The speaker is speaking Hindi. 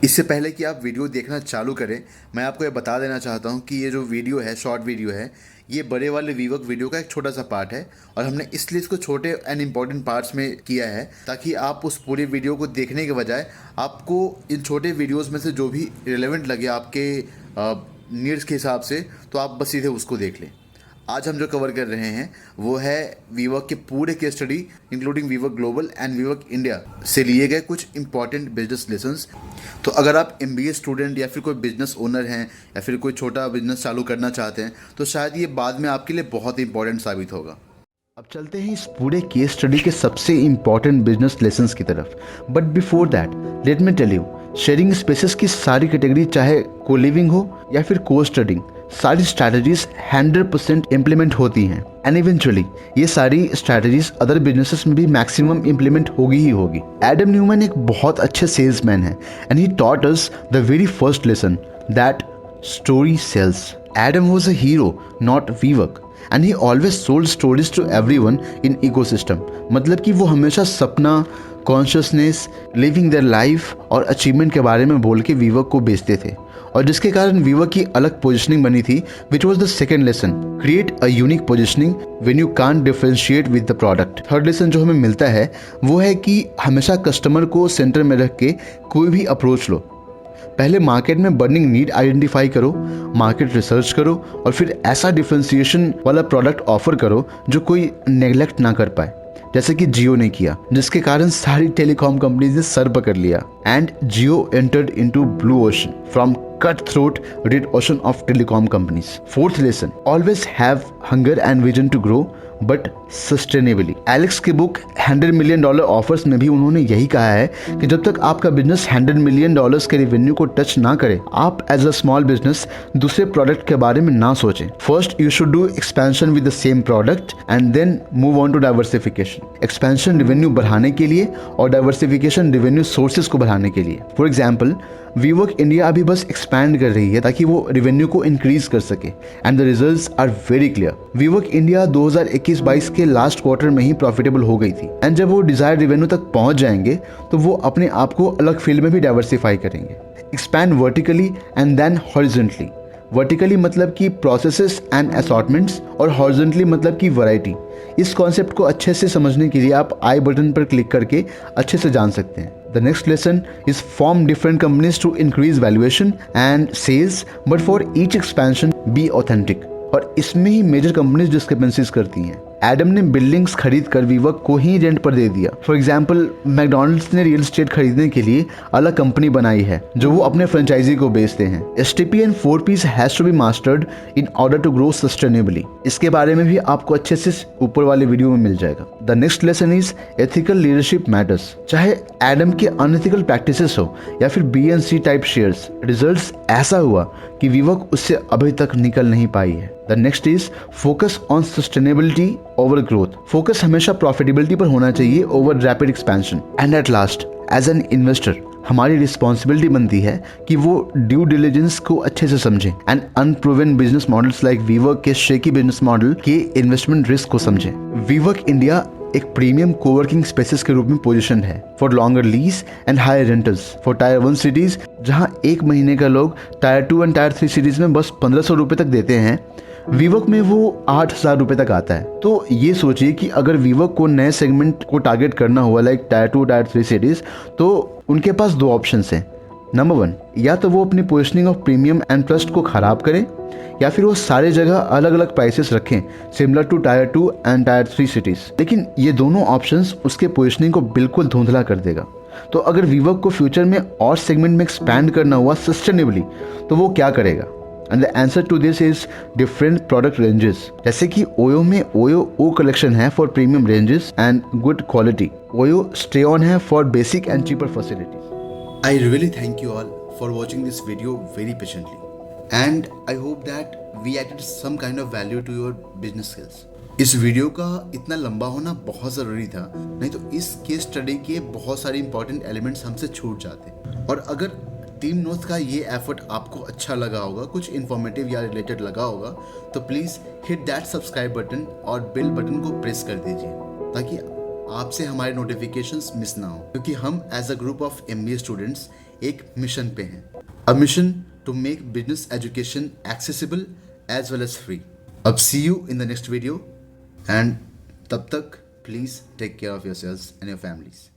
इससे पहले कि आप वीडियो देखना चालू करें, मैं आपको ये बता देना चाहता हूँ कि ये जो वीडियो है, शॉर्ट वीडियो है, ये बड़े वाले वीवर्क वीडियो का एक छोटा सा पार्ट है और हमने इसलिए इसको छोटे एंड इम्पॉर्टेंट पार्ट्स में किया है ताकि आप उस पूरे वीडियो को देखने के बजाय आपको इन छोटे वीडियोस में से जो भी रिलेवेंट लगे आपके नीड्स के हिसाब से, तो आप बस सीधे उसको देख लें। आज हम जो कवर कर रहे हैं वो है वीवर्क के पूरे case study including WeWork global and WeWork India से लिए गए कुछ इंपॉर्टेंट बिजनेस लेसन्स। तो अगर आप MBA स्टूडेंट या फिर कोई बिजनेस ओनर हैं या फिर कोई छोटा बिजनेस चालू करना चाहते हैं तो शायद ये बाद में आपके लिए बहुत इंपॉर्टेंट साबित होगा। अब चलते हैं इस पूरे केस स्टडी के सबसे इंपॉर्टेंट बिजनेस लेसन्स की तरफ। But before that let me tell you, sharing spaces की सारी कैटेगरी, चाहे को लिविंग हो या फिर को स्टडिंग, सारी स्ट्रैटेजीज 100% इम्प्लीमेंट होती हैं एंड इवेंचुअली ये सारी स्ट्रैटेजीज अदर बिजनेसेस में भी मैक्सिमम इम्प्लीमेंट होगी ही होगी। एडम न्यूमैन एक बहुत अच्छे सेल्समैन है and he taught us the very first lesson that story sells. Adam was a hero, not Vivek. And he always sold stories to everyone in ecosystem. मतलब कि वो हमेशा सपना, कॉन्शियसनेस, लिविंग देयर लाइफ और अचीवमेंट के बारे में बोल के वीवर्क को बेचते थे और जिसके कारण वीवर्क की अलग पोजिशनिंग बनी थी, which was the second lesson, create a unique positioning when you can't differentiate with the product. Third lesson जो हमें मिलता है वो है कि हमेशा कस्टमर को सेंटर में रख के कोई भी अप्रोच लो। पहले मार्केट में बर्निंग नीड आइडेंटिफाई करो, मार्केट रिसर्च करो और फिर ऐसा डिफरेंशिएशन वाला प्रोडक्ट ऑफर करो जो कोई नेग्लेक्ट ना कर पाए, जैसे कि जियो ने किया, जिसके कारण सारी टेलीकॉम कंपनीज ने सर पकड़ लिया and Jio entered into blue ocean from cutthroat red ocean of telecom companies. Fourth lesson, always have hunger and vision to grow but sustainably. Alex की बुक $100 million ऑफर्स में भी उन्होंने यही कहा है कि जब तक आपका बिजनेस $100 million के रेवेन्यू को टच ना करे, आप एज अ स्मॉल बिजनेस दूसरे प्रोडक्ट के बारे में ना सोचें। First you should do expansion with the same product and then move on to diversification. Expansion revenue बढ़ाने के लिए और डाइवर्सिफिकेशन रेवेन्यू सोर्सेज को बढ़ाने के लिए। फॉर एग्जाम्पल, वीवर्क इंडिया अभी बस एक्सपैंड कर रही है ताकि वो रेवेन्यू को इंक्रीज कर सके and the results are very clear. WeWork India 2021-22 के लास्ट क्वार्टर में ही प्रॉफिटेबल हो गई थी एंड जब वो डिजायर्ड रेवेन्यू तक पहुंच जाएंगे तो वो अपने आप को अलग फील्ड में भी डाइवर्सिफाई करेंगे। Expand vertically and then horizontally. Vertically मतलब कि प्रोसेसेस एंड असॉर्टमेंट्स और हॉरिजॉन्टली मतलब कि वैरायटी। इस कॉन्सेप्ट को अच्छे से समझने के लिए आप आई बटन पर क्लिक करके अच्छे से जान सकते हैं। The next lesson is form different companies to increase valuation and sales, but for each expansion be authentic. और इसमें ही मेजर कंपनीज डिस्क्रिपेंसीज करती हैं। एडम ने बिल्डिंग्स खरीद कर वीवर्क को ही रेंट पर दे दिया। फॉर एग्जाम्पल, मैकडोनल्ड्स ने रियल एस्टेट खरीदने के लिए अलग कंपनी बनाई है जो वो अपने फ्रेंचाइजी को बेचते हैं। STP and 4Ps has to be mastered in order to grow sustainably. इसके बारे में भी आपको अच्छे से ऊपर वाले वीडियो में मिल जाएगा। The next lesson is ethical leadership matters. चाहे एडम के अनएथिकल प्रैक्टिसेस हो या फिर BNC टाइप शेयर्स, रिजल्ट्स ऐसा हुआ कि वीवर्क उससे अभी तक निकल नहीं पाई है। The next is focus on sustainability over growth. Focus हमेशा प्रॉफिटेबिलिटी पर होना चाहिए over rapid expansion. And at last, as an investor हमारी रिस्पॉन्सिबिलिटी बनती है कि वो ड्यू डिलिजेंस को अच्छे से समझें and unproven business models like WeWork के शेकी बिजनेस मॉडल के इन्वेस्टमेंट रिस्क को समझें। वीवर्क इंडिया एक प्रीमियम कोवर्किंग स्पेसेस के रूप में पोजीशन है for longer lease and higher rentals for tier 1 cities, जहां एक महीने का लोग टायर 2 एंड टायर 3 सिटीज में बस 1500 रुपए तक देते हैं। वीवर्क में वो 8000 रुपए तक आता है। तो ये सोचिए कि अगर वीवर्क को नए सेगमेंट को टारगेट करना हुआ लाइक टायर 2 टायर 3 सिटीज, तो उनके पास दो ऑप्शंस हैं। नंबर 1, या तो वो अपनी positioning of premium and trust को खराब करें या फिर वो सारे जगह अलग अलग प्राइसेस रखें similar to tier 2 and tier 3 cities. लेकिन ये दोनों ऑप्शंस उसके पोजिशनिंग को बिल्कुल धुंधला कर देगा। तो अगर वीवर्क को फ्यूचर में और सेगमेंट में एक्सपैंड करना हुआ सस्टेनेबली, तो वो क्या करेगा? And the answer to this is different product ranges. जैसे कि ओयो में ओयो ओ कलेक्शन है for premium ranges and good quality. OYO stay on है for basic and cheaper facilities. I really thank you all for watching this video very patiently and I hope that we added some kind of value to your business skills. इस वीडियो का इतना लंबा होना बहुत ज़रूरी था, नहीं तो इस केस स्टडी के बहुत सारे इंपॉर्टेंट एलिमेंट्स हमसे छूट जाते। और अगर टीम नोट्स का ये एफर्ट आपको अच्छा लगा होगा, कुछ इन्फॉर्मेटिव या रिलेटेड लगा होगा, तो please hit that subscribe button और बेल बटन को प्रेस कर दीजिए ताकि आपसे हमारे नोटिफिकेशंस मिस ना हो, क्योंकि हम as a group of MBA students एक मिशन पे हैं, a mission to make business education accessible as well as free. अब see you in the next video, and तब तक please take care of your selves and your families.